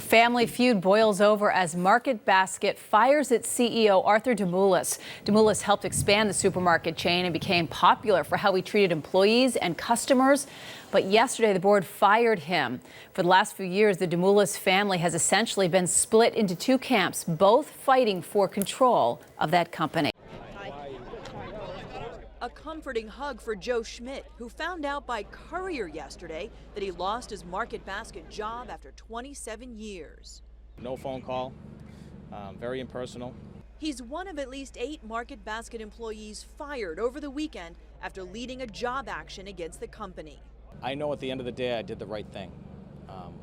Family feud boils over as Market Basket fires its CEO, Arthur Demoulas. Demoulas helped expand the supermarket chain and became popular for how he treated employees and customers. But yesterday, the board fired him. For the last few years, the Demoulas family has essentially been split into two camps, both fighting for control of that company. A comforting hug for Joe Schmidt, who found out by courier yesterday that he lost his Market Basket job after 27 years. No phone call, very impersonal. He's one of at least 8 Market Basket employees fired over the weekend after leading a job action against the company. I know at the end of the day I did the right thing.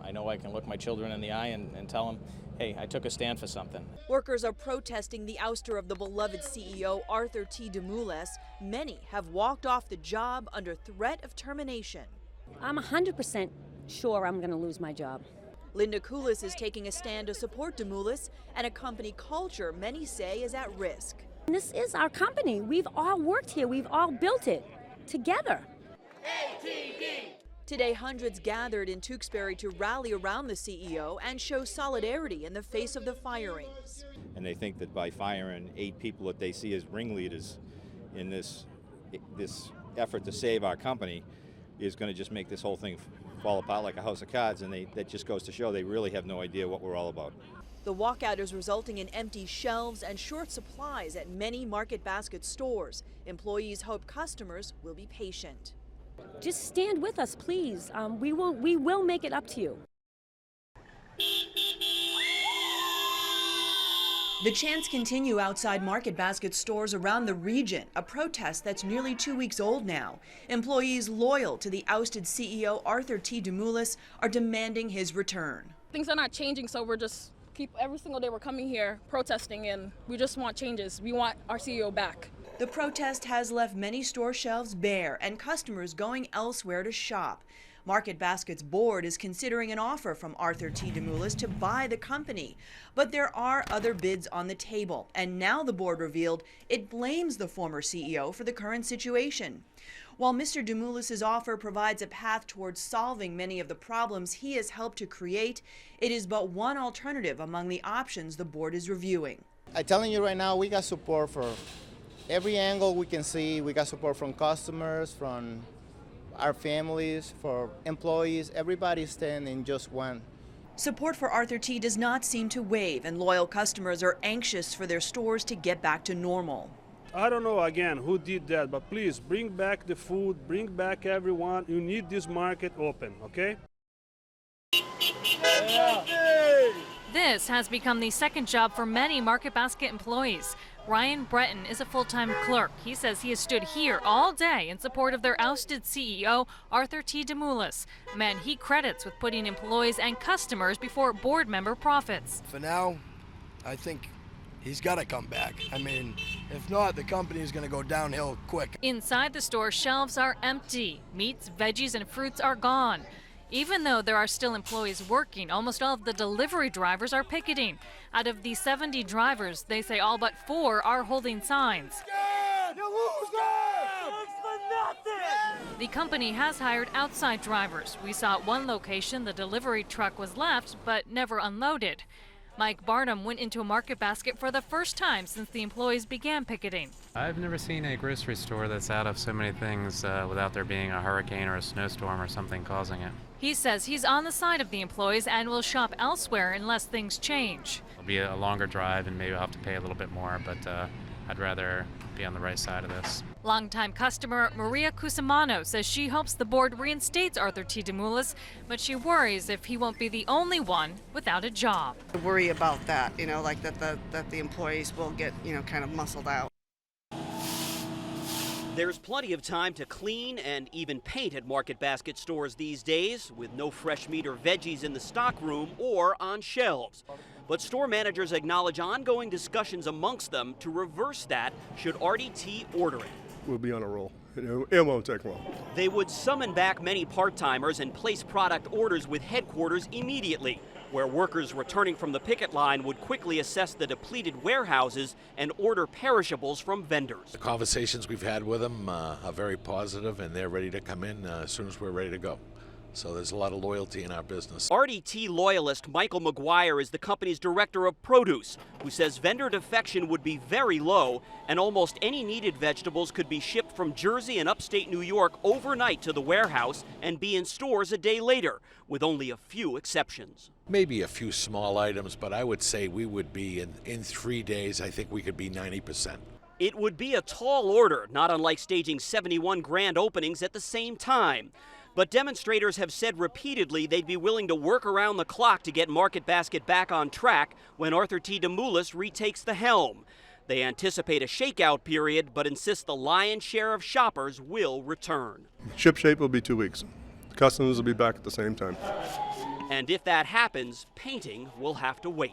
I know I can look my children in the eye and tell them, hey, I took a stand for something. Workers are protesting the ouster of the beloved CEO, Arthur T. Demoulas. Many have walked off the job under threat of termination. I'm 100% sure I'm going to lose my job. Linda Koulis is taking a stand to support Demoulas and a company culture many say is at risk. This is our company. We've all worked here. We've all built it together. ATD. Today, hundreds gathered in Tewksbury to rally around the CEO and show solidarity in the face of the firings. And they think that by firing 8 people that they see as ringleaders in this effort to save our company is going to just make this whole thing fall apart like a house of cards, and that just goes to show they really have no idea what we're all about. The walkout is resulting in empty shelves and short supplies at many Market Basket stores. Employees hope customers will be patient. Just stand with us, please. We will make it up to you. The chants continue outside Market Basket stores around the region, a protest that's nearly 2 weeks old now. Employees loyal to the ousted CEO Arthur T. Demoulas are demanding his return. Things are not changing, so we're just every single day we're coming here protesting, and we just want changes. We want our CEO back. The protest has left many store shelves bare and customers going elsewhere to shop. Market Basket's board is considering an offer from Arthur T. Demoulas to buy the company. But there are other bids on the table, and now the board revealed it blames the former CEO for the current situation. While Mr. Demoulas' offer provides a path towards solving many of the problems he has helped to create, it is but one alternative among the options the board is reviewing. I'm telling you right now, we got support for every angle we can see. We got support from customers, from our families, for employees. Everybody's standing just one. Support for Arthur T. does not seem to wave, and loyal customers are anxious for their stores to get back to normal. I don't know again who did that, but please bring back the food, bring back everyone. You need this market open, okay? This has become the second job for many Market Basket employees. Ryan Breton is a full-time clerk. He says he has stood here all day in support of their ousted CEO, Arthur T. Demoulas, a man he credits with putting employees and customers before board member profits. For now, I think he's got to come back. I mean, if not, the company is going to go downhill quick. Inside the store, shelves are empty. Meats, veggies, and fruits are gone. Even though there are still employees working, almost all of the delivery drivers are picketing. Out of the 70 drivers, they say all but 4 are holding signs. The company has hired outside drivers. We saw at one location the delivery truck was left but never unloaded. Mike Barnum went into a Market Basket for the first time since the employees began picketing. I've never seen a grocery store that's out of so many things without there being a hurricane or a snowstorm or something causing it. He says he's on the side of the employees and will shop elsewhere unless things change. It'll be a longer drive and maybe I'll have to pay a little bit more, but I'd rather be on the right side of this. Longtime customer Maria Cusimano says she hopes the board reinstates Arthur T. Demoulas, but she worries if he won't be the only one without a job. I worry about that, like that the employees will get, kind of muscled out. There's plenty of time to clean and even paint at Market Basket stores these days, with no fresh meat or veggies in the stock room or on shelves. But store managers acknowledge ongoing discussions amongst them to reverse that should RDT order it. We'll be on a roll. It won't take long. They would summon back many part-timers and place product orders with headquarters immediately, where workers returning from the picket line would quickly assess the depleted warehouses and order perishables from vendors. The conversations we've had with them are very positive, and they're ready to come in as soon as we're ready to go. So there's a lot of loyalty in our business. RDT loyalist Michael McGuire is the company's director of produce, who says vendor defection would be very low and almost any needed vegetables could be shipped from Jersey and upstate New York overnight to the warehouse and be in stores a day later, with only a few exceptions. Maybe a few small items, but I would say we would be in 3 days, I think we could be 90%. It would be a tall order, not unlike staging 71 grand openings at the same time. But demonstrators have said repeatedly they'd be willing to work around the clock to get Market Basket back on track when Arthur T. Demoulas retakes the helm. They anticipate a shakeout period, but insist the lion's share of shoppers will return. Ship shape will be 2 weeks. Customers will be back at the same time. And if that happens, painting will have to wait.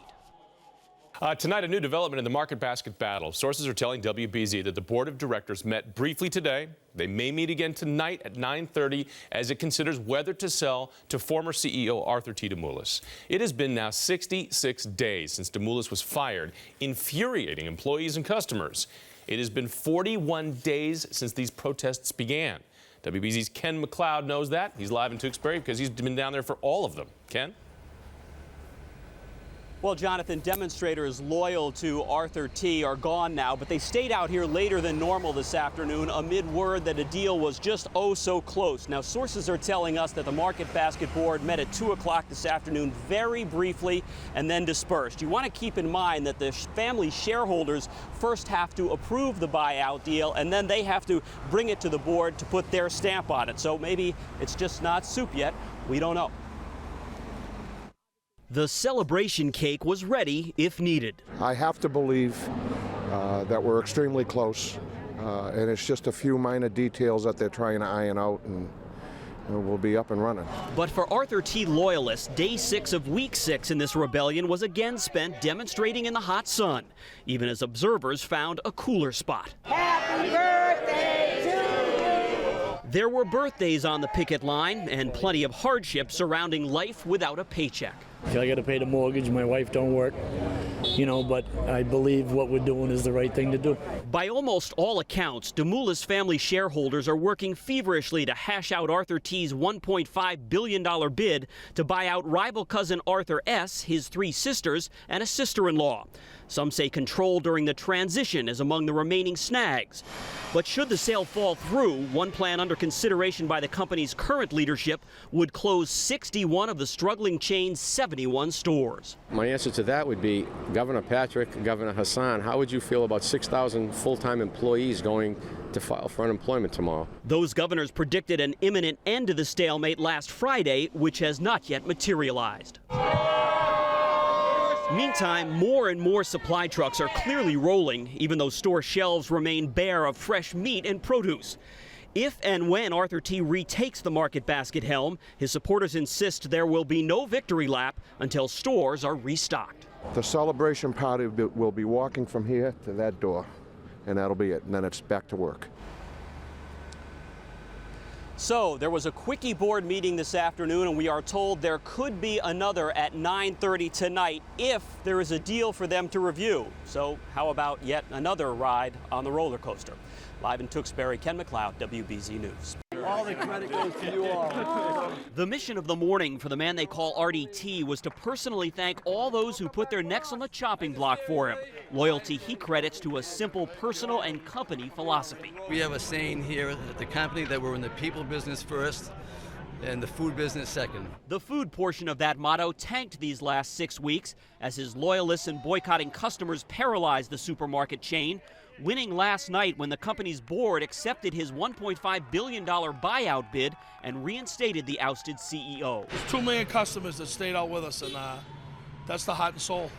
Tonight, a new development in the market basket battle. Sources are telling WBZ that the board of directors met briefly today. They may meet again tonight at 9:30 as it considers whether to sell to former CEO Arthur T. Demoulas. It has been now 66 days since Demoulas was fired, infuriating employees and customers. It has been 41 days since these protests began. WBZ's Ken McLeod knows that. He's live in Tewksbury because he's been down there for all of them. Ken? Well, Jonathan, demonstrators loyal to Arthur T. are gone now, but they stayed out here later than normal this afternoon amid word that a deal was just oh so close. Now, sources are telling us that the Market Basket Board met at 2 o'clock this afternoon very briefly and then dispersed. You want to keep in mind that the family shareholders first have to approve the buyout deal, and then they have to bring it to the board to put their stamp on it. So maybe it's just not soup yet. We don't know. The celebration cake was ready if needed. I have to believe that we're extremely close, and it's just a few minor details that they're trying to iron out, and we'll be up and running. But for Arthur T. loyalists, day 6 of week 6 in this rebellion was again spent demonstrating in the hot sun, even as observers found a cooler spot. Happy birthday to you! There were birthdays on the picket line and plenty of hardship surrounding life without a paycheck. I got to pay the mortgage, my wife don't work, but I believe what we're doing is the right thing to do. By almost all accounts, Demoulas family shareholders are working feverishly to hash out Arthur T.'s $1.5 billion bid to buy out rival cousin Arthur S., his 3 sisters, and a sister-in-law. Some say control during the transition is among the remaining snags. But should the sale fall through, one plan under consideration by the company's current leadership would close 61 of the struggling chain's 71 stores. My answer to that would be Governor Patrick, Governor Hassan, how would you feel about 6,000 full-time employees going to file for unemployment tomorrow? Those governors predicted an imminent end to the stalemate last Friday, which has not yet materialized. Meantime, more and more supply trucks are clearly rolling, even though store shelves remain bare of fresh meat and produce. If and when Arthur T. retakes the Market Basket helm, his supporters insist there will be no victory lap until stores are restocked. The celebration party will be walking from here to that door, and that'll be it, and then it's back to work. So there was a quickie board meeting this afternoon, and we are told there could be another at 9:30 tonight if there is a deal for them to review. So how about yet another ride on the roller coaster? Live in Tewksbury, Ken McLeod, WBZ News. All the credit goes to you all. The mission of the morning for the man they call RDT was to personally thank all those who put their necks on the chopping block for him. Loyalty he credits to a simple personal and company philosophy. We have a saying here at the company that we're in the people business first and the food business second. The food portion of that motto tanked these last 6 weeks as his loyalists and boycotting customers paralyzed the supermarket chain, winning last night when the company's board accepted his $1.5 billion buyout bid and reinstated the ousted CEO. There's 2 million customers that stayed out with us, and that's the heart and soul.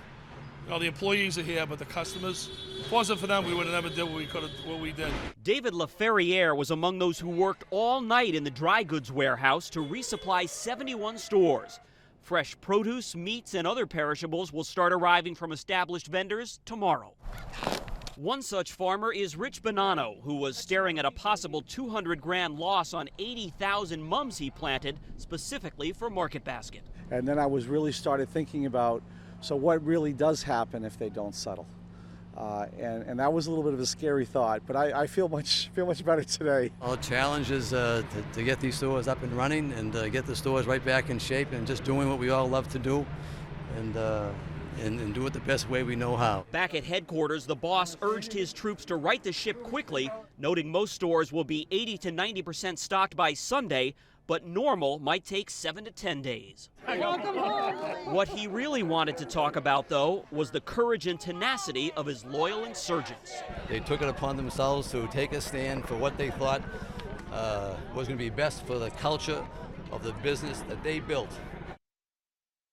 The employees are here, but the customers, if it wasn't for them, we would have never did what we did. David LaFerriere was among those who worked all night in the dry goods warehouse to resupply 71 stores. Fresh produce, meats, and other perishables will start arriving from established vendors tomorrow. One such farmer is Rich Bonanno, who was staring at a possible 200 grand loss on 80,000 mums he planted specifically for Market Basket. And then I was really started thinking about, so what really does happen if they don't settle? And that was a little bit of a scary thought, but I feel much better today. Our challenge is to get these stores up and running and get the stores right back in shape and just doing what we all love to do and do it the best way we know how. Back at headquarters, the boss urged his troops to right the ship quickly, noting most stores will be 80 to 90% stocked by Sunday, but normal might take 7 to 10 days. Welcome home. What he really wanted to talk about, though, was the courage and tenacity of his loyal insurgents. They took it upon themselves to take a stand for what they thought was going to be best for the culture of the business that they built.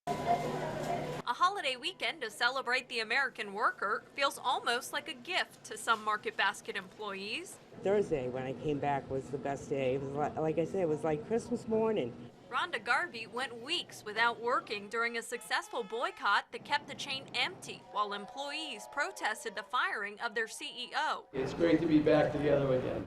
A holiday weekend to celebrate the American worker feels almost like a gift to some Market Basket employees. Thursday when I came back was the best day. It was like I said, it was like Christmas morning. Rhonda Garvey went weeks without working during a successful boycott that kept the chain empty while employees protested the firing of their CEO. It's great to be back together again.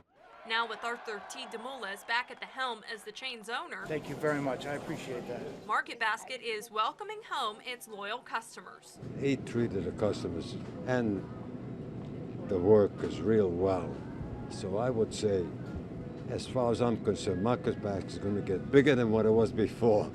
Now with Arthur T. Demoulas back at the helm as the chain's owner, Thank you very much. I appreciate that. Market Basket is welcoming home its loyal customers. He treated the customers and the workers real well. So I would say, as far as I'm concerned, Market Basket is going to get bigger than what it was before.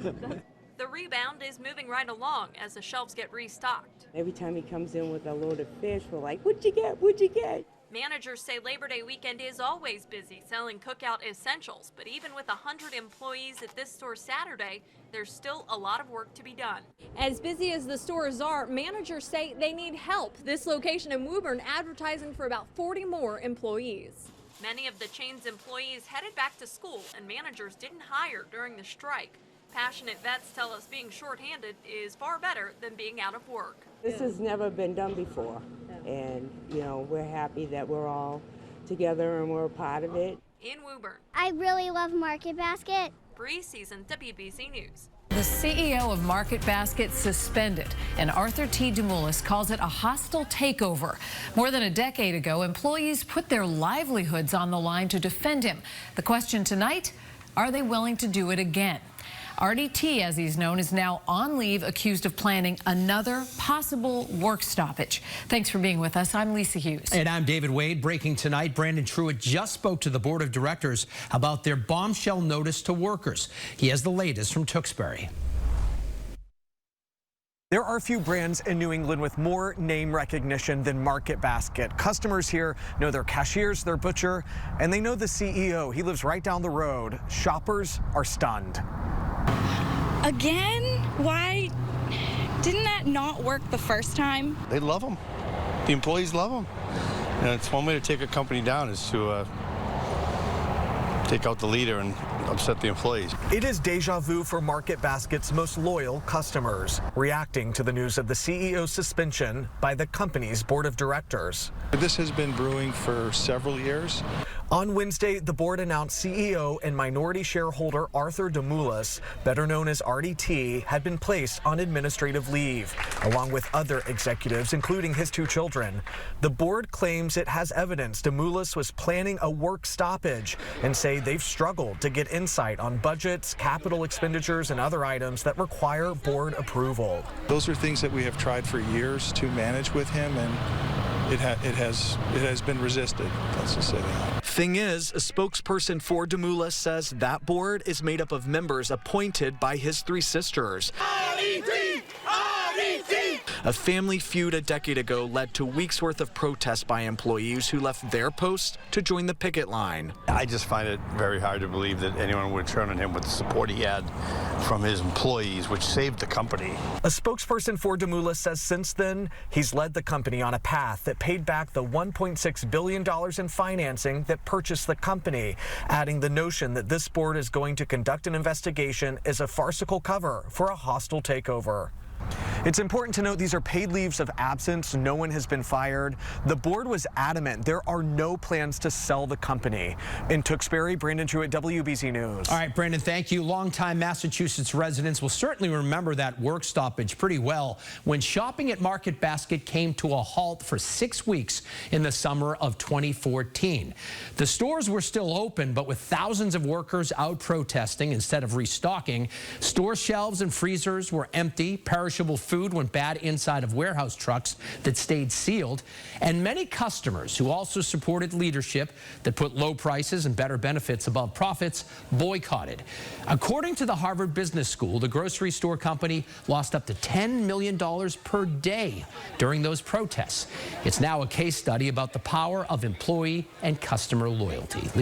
The rebound is moving right along as the shelves get restocked. Every time he comes in with a load of fish, we're like, what'd you get? What'd you get? Managers say Labor Day weekend is always busy selling cookout essentials, but even with 100 employees at this store Saturday, there's still a lot of work to be done. As busy as the stores are, managers say they need help. This location in Woburn advertising for about 40 more employees. Many of the chain's employees headed back to school, and managers didn't hire during the strike. Passionate vets tell us being shorthanded is far better than being out of work. This has never been done before. And, you know, we're happy that we're all together and we're a part of it. In Woburn, I really love Market Basket. Bree Season, WBZ News. The CEO of Market Basket suspended, and Arthur T. Demoulas calls it a hostile takeover. More than a decade ago, employees put their livelihoods on the line to defend him. The question tonight, are they willing to do it again? RDT, as he's known, is now on leave, accused of planning another possible work stoppage. Thanks for being with us. I'm Lisa Hughes. And I'm David Wade. Breaking tonight, Brandon Truitt just spoke to the board of directors about their bombshell notice to workers. He has the latest from Tewksbury. There are few brands in New England with more name recognition than Market Basket. Customers here know their cashiers, their butcher, and they know the CEO. He lives right down the road. Shoppers are stunned. Again? Why didn't that not work the first time? They love them. The employees love them. And it's one way to take a company down is to take out the leader and upset the employees. It is deja vu for Market Basket's most loyal customers, reacting to the news of the CEO's suspension by the company's board of directors. This has been brewing for several years. On Wednesday, the board announced CEO and minority shareholder Arthur Demoulas, better known as RDT, had been placed on administrative leave, along with other executives, including his 2 children. The board claims it has evidence Demoulas was planning a work stoppage and say they've struggled to get insight on budgets, capital expenditures, and other items that require board approval. Those are things that we have tried for years to manage with him, and it has been resisted. Let's just say that. Thing is, a spokesperson for Demoulas says that board is made up of members appointed by his 3 sisters. RDT! RDT! A family feud a decade ago led to weeks worth of protests by employees who left their posts to join the picket line. I just find it very hard to believe that anyone would turn on him with the support he had from his employees, which saved the company. A spokesperson for Demoulas says since then, he's led the company on a path that paid back the $1.6 billion in financing that purchased the company, adding the notion that this board is going to conduct an investigation is a farcical cover for a hostile takeover. It's important to note these are paid leaves of absence. No one has been fired. The board was adamant there are no plans to sell the company. In Tewksbury, Brandon Truitt, WBZ News. All right, Brandon, thank you. Longtime Massachusetts residents will certainly remember that work stoppage pretty well when shopping at Market Basket came to a halt for 6 weeks in the summer of 2014. The stores were still open, but with thousands of workers out protesting instead of restocking, store shelves and freezers were empty. Perishable food went bad inside of warehouse trucks that stayed sealed. And many customers who also supported leadership that put low prices and better benefits above profits boycotted. According to the Harvard Business School, the grocery store company lost up to $10 million per day during those protests. It's now a case study about the power of employee and customer loyalty.